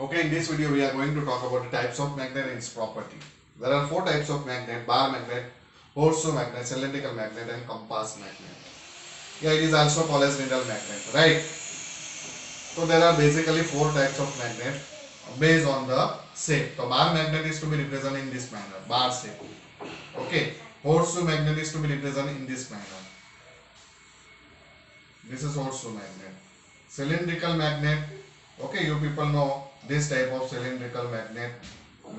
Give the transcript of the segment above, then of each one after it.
Okay, in this video we are going to talk about the types of magnet and its property. There are four types of magnet: bar magnet, horseshoe magnet, cylindrical magnet and compass magnet. Yeah, it is also called as needle magnet, right? So there are basically four types of magnet based on the shape. So bar magnet is to be represented in this manner, bar shape. Okay, horseshoe magnet is to be represented in this manner. This is horseshoe magnet. Cylindrical magnet. Okay, you people know this type of cylindrical magnet.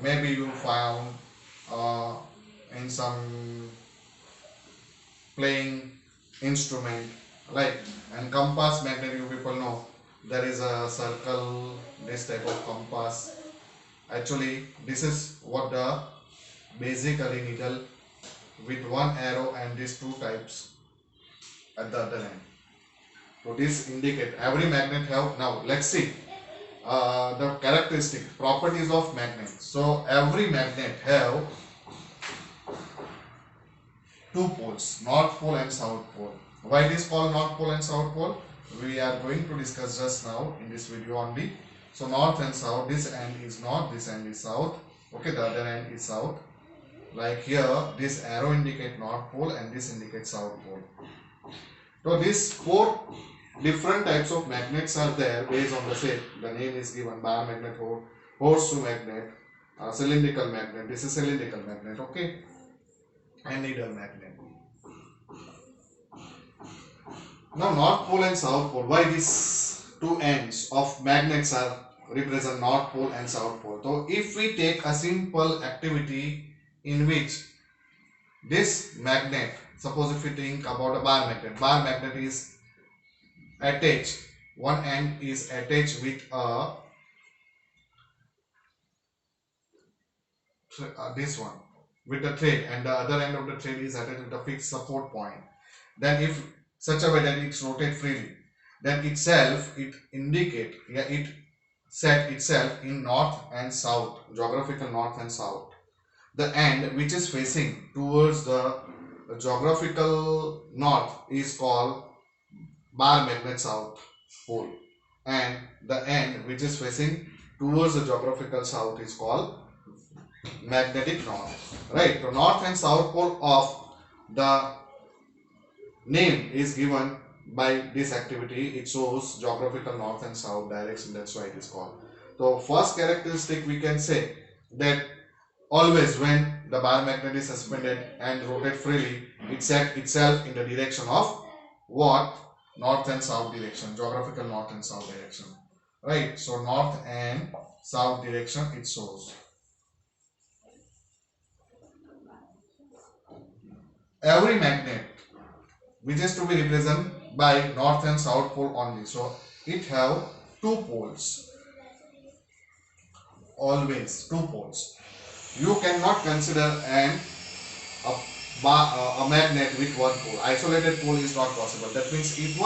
Maybe you found uh, in some playing instrument, like, and compass magnet. You people know there is a circle. This type of compass. Actually, this is what the basically needle with one arrow and these two types at the other end. So this indicate every magnet have. Now let's see the characteristic properties of magnet. So every magnet have two poles, north pole and south pole. Why it is called north pole and south pole? We are going to discuss just now in this video only. So north and south, this end is north, this end is south. Okay, the other end is south. Like here, this arrow indicate north pole and this indicates south pole. So these four different types of magnets are there based on the shape. The name is given: bar magnet, horseshoe magnet, cylindrical magnet. This is cylindrical magnet, okay, and needle magnet. Now north pole and south pole. Why these two ends of magnets are represent north pole and south pole? So if we take a simple activity in which this magnet, suppose if we think about a bar magnet is attached, one end is attached with a this one with the thread, and the other end of the thread is attached with a fixed support point. Then if such a way that it rotates freely, then itself it indicate, yeah, it set itself in north and south, geographical north and south. The end which is facing towards the geographical north is called bar magnet south pole, and the end which is facing towards the geographical south is called magnetic north, right? So north and south pole of the name is given by this activity. It shows geographical north and south direction, that's why it is called. So first characteristic, we can say that always when the bar magnet is suspended and rotate freely, it set itself in the direction of what? North and south direction, geographical north and south direction, right? So north and south direction it shows. Every magnet which is to be represented by north and south pole only. So it have two poles, always two poles. You cannot consider a magnet with one pole. Isolated pole is not possible. That means if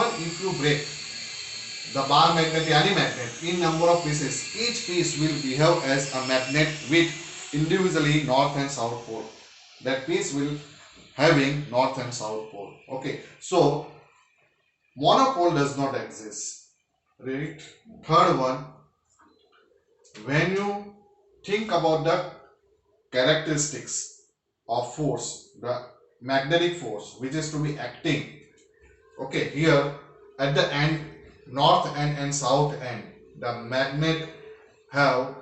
you break the bar magnet, any magnet, in number of pieces, each piece will behave as a magnet with individually north and south pole. That piece will having north and south pole. Okay, so monopole does not exist, right? Third one, when you think about the characteristics of force, the magnetic force which is to be acting, okay, here at the end, north end and south end, the magnet have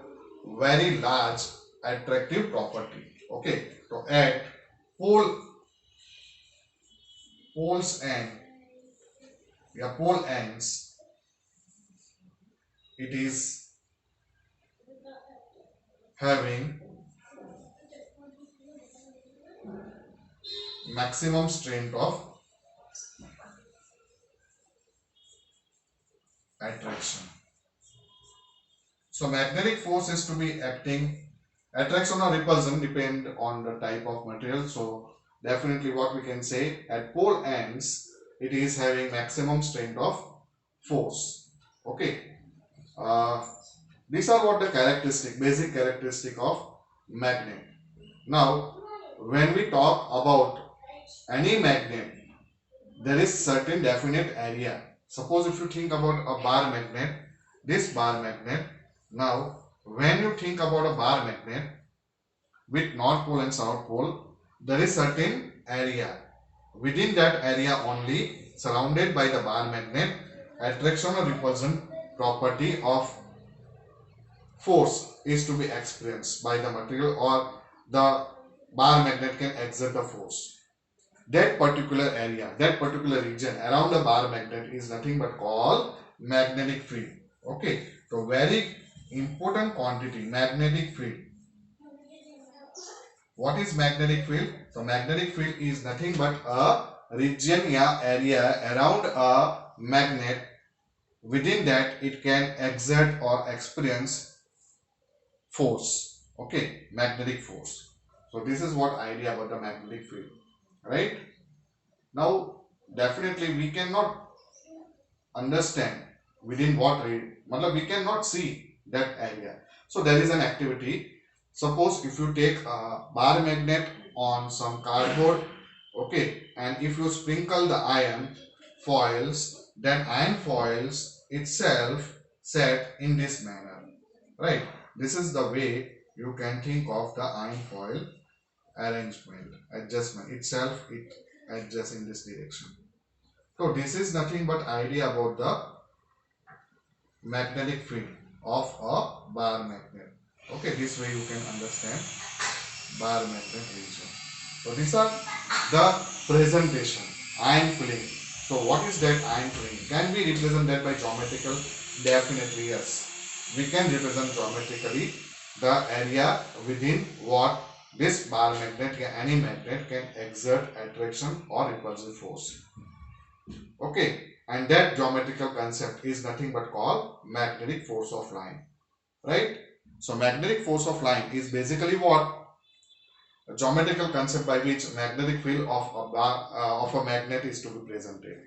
very large attractive property. Okay, so at poles end, yeah, pole ends, it is having maximum strength of attraction. So magnetic force is to be acting, attraction or repulsion depend on the type of material. So definitely what we can say, at pole ends it is having maximum strength of force. Okay, these are what the basic characteristic of magnet. Now when we talk about any magnet, there is certain definite area. Suppose if you think about a bar magnet, this bar magnet, now when you think about a bar magnet with north pole and south pole, there is certain area. Within that area only, surrounded by the bar magnet, attraction or repulsion property of force is to be experienced by the material, or the bar magnet can exert the force. That particular area, that particular region around the bar magnet is nothing but called magnetic field. Okay, so very important quantity, magnetic field. What is magnetic field? So magnetic field is nothing but a region or area around a magnet. Within that it can exert or experience force. Okay, magnetic force. So this is what idea about the magnetic field, right? Now definitely we cannot understand within what we cannot see that area. So there is an activity. Suppose if you take a bar magnet on some cardboard, okay, and if you sprinkle the iron foils, then iron foils itself set in this manner, right? This is the way you can think of the iron foil arrangement, adjustment itself. It adjusts in this direction. So this is nothing but idea about the magnetic field of a bar magnet. Okay, this way you can understand bar magnet region. So these are the presentation, iron filling. So what is that iron filling? Can we represent that by geometrical? Definitely yes. We can represent geometrically the area within what this bar magnet or any magnet can exert attraction or repulsive force. Okay, and that geometrical concept is nothing but called magnetic force of line, right? So magnetic force of line is basically what? A geometrical concept by which magnetic field of a magnet is to be presented.